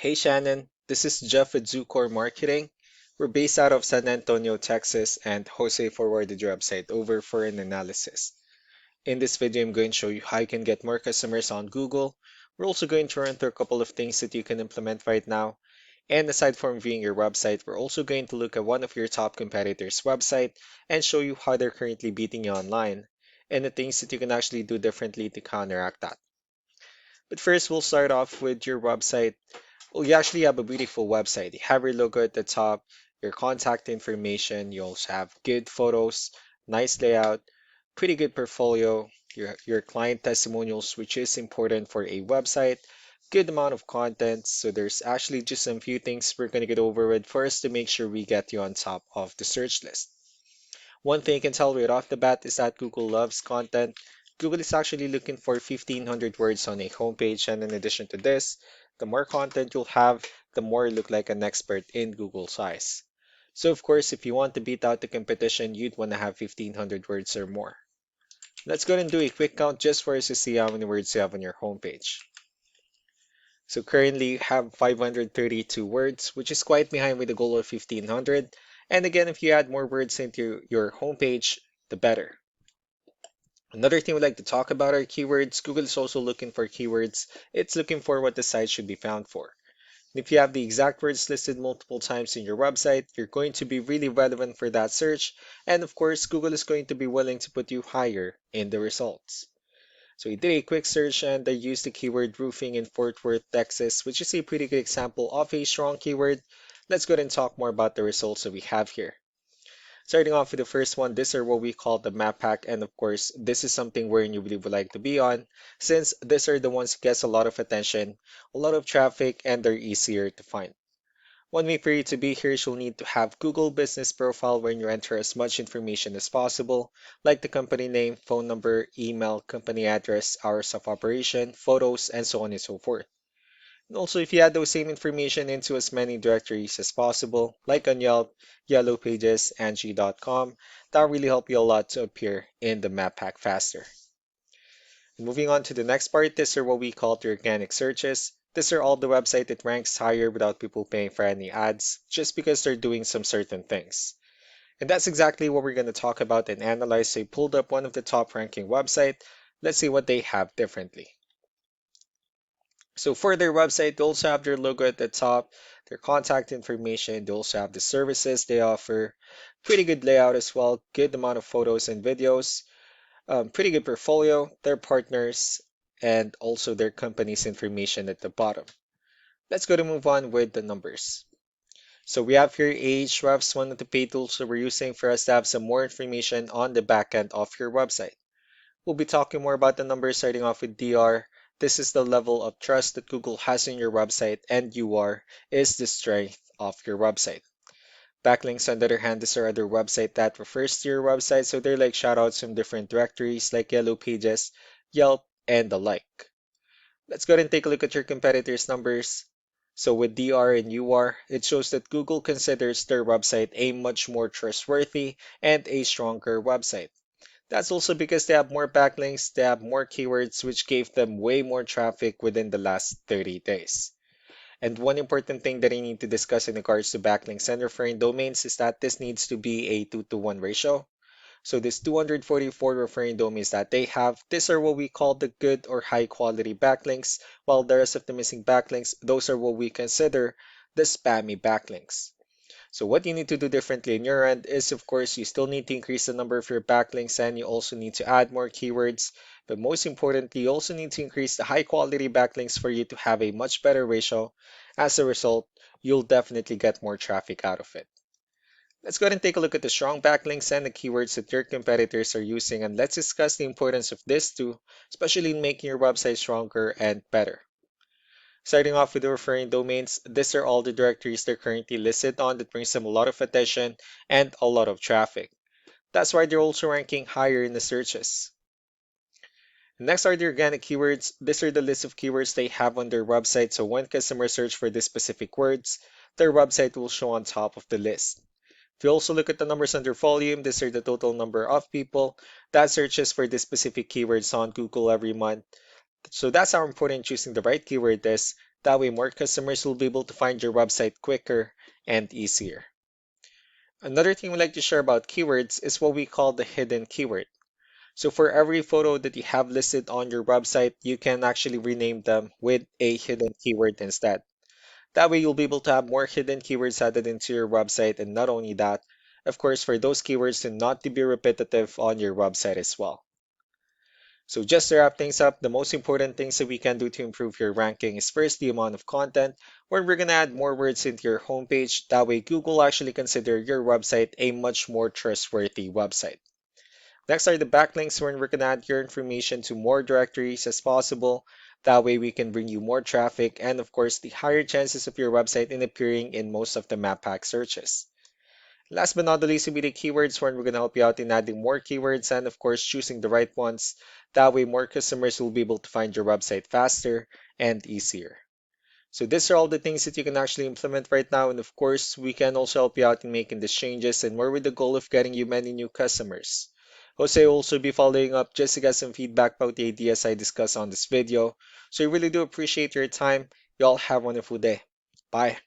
Hey Shannon, this is Jeff at Zucor Marketing. We're based out of San Antonio, Texas, and Jose forwarded your website over for an analysis. In this video, I'm going to show you how you can get more customers on Google. We're also going to run through a couple of things that you can implement right now. And aside from viewing your website, we're also going to look at one of your top competitors' website and show you how they're currently beating you online and the things that you can actually do differently to counteract that. But first, we'll start off with your website. Well, you actually have a beautiful website. You have your logo at the top, your contact information. You also have good photos, nice layout, pretty good portfolio, your client testimonials, which is important for a website, good amount of content. So there's actually just some few things we're going to get over with first to make sure we get you on top of the search list. One thing I can tell right off the bat is that Google loves content. Google is actually looking for 1,500 words on a homepage, and in addition to this, the more content you'll have, the more you look like an expert in Google's eyes. So of course, if you want to beat out the competition, you'd want to have 1,500 words or more. Let's go ahead and do a quick count just for us to see how many words you have on your homepage. So currently you have 532 words, which is quite behind with the goal of 1,500. And again, if you add more words into your homepage, the better. Another thing we'd like to talk about are keywords. Google is also looking for keywords. It's looking for what the site should be found for. And if you have the exact words listed multiple times in your website, you're going to be really relevant for that search. And of course, Google is going to be willing to put you higher in the results. So we did a quick search and I used the keyword roofing in Fort Worth, Texas, which is a pretty good example of a strong keyword. Let's go ahead and talk more about the results that we have here. Starting off with the first one, these are what we call the map pack, and of course, this is something where you really would like to be on, since these are the ones that gets a lot of attention, a lot of traffic, and they're easier to find. One way for you to be here is you'll need to have Google Business Profile where you enter as much information as possible, like the company name, phone number, email, company address, hours of operation, photos, and so on and so forth. And also, if you add those same information into as many directories as possible, like on Yelp, Yellow Pages, Angie.com, that'll really help you a lot to appear in the map pack faster. Moving on to the next part, these are what we call the organic searches. These are all the website that ranks higher without people paying for any ads, just because they're doing some certain things. And that's exactly what we're going to talk about and analyze. So I pulled up one of the top ranking website. Let's see what they have differently. So for their website, they also have their logo at the top, their contact information. They also have the services they offer. Pretty good layout as well, good amount of photos and videos, pretty good portfolio, their partners, and also their company's information at the bottom. Let's go to move on with the numbers. So we have here Ahrefs, one of the paid tools that we're using for us to have some more information on the back end of your website. We'll be talking more about the numbers starting off with DR. This is the level of trust that Google has in your website, and UR is the strength of your website. Backlinks, on the other hand, these are other website that refers to your website, so they're like shoutouts from different directories like Yellow Pages, Yelp, and the like. Let's go ahead and take a look at your competitors' numbers. So with DR and UR, it shows that Google considers their website a much more trustworthy and a stronger website. That's also because they have more backlinks, they have more keywords, which gave them way more traffic within the last 30 days. And one important thing that I need to discuss in regards to backlinks and referring domains is that this needs to be a 2-to-1 ratio. So this 244 referring domains that they have, these are what we call the good or high quality backlinks, while the rest of the missing backlinks, those are what we consider the spammy backlinks. So what you need to do differently in your end is, of course, you still need to increase the number of your backlinks and you also need to add more keywords. But most importantly, you also need to increase the high quality backlinks for you to have a much better ratio. As a result, you'll definitely get more traffic out of it. Let's go ahead and take a look at the strong backlinks and the keywords that your competitors are using, and let's discuss the importance of this too, especially in making your website stronger and better. Starting off with the referring domains, these are all the directories they're currently listed on that brings them a lot of attention and a lot of traffic. That's why they're also ranking higher in the searches. Next are the organic keywords. These are the list of keywords they have on their website, so when customers search for these specific words, their website will show on top of the list. If you also look at the numbers under volume, these are the total number of people that searches for these specific keywords on Google every month. So that's how important choosing the right keyword is. That way, more customers will be able to find your website quicker and easier. Another thing we like to share about keywords is what we call the hidden keyword. So for every photo that you have listed on your website, you can actually rename them with a hidden keyword instead. That way you'll be able to have more hidden keywords added into your website, and not only that, of course, for those keywords to not to be repetitive on your website as well. So just to wrap things up, the most important things that we can do to improve your ranking is first the amount of content, where we're gonna add more words into your homepage. That way Google actually consider your website a much more trustworthy website. Next are the backlinks, where we're gonna add your information to more directories as possible. That way we can bring you more traffic and of course the higher chances of your website in appearing in most of the map pack searches. Last but not the least will be the keywords, where we're gonna help you out in adding more keywords and of course choosing the right ones. That way more customers will be able to find your website faster and easier. So these are all the things that you can actually implement right now, and of course, we can also help you out in making these changes and more with the goal of getting you many new customers. Jose will also be following up just to get some feedback about the ideas I discussed on this video. So I really do appreciate your time. You all have a wonderful day. Bye.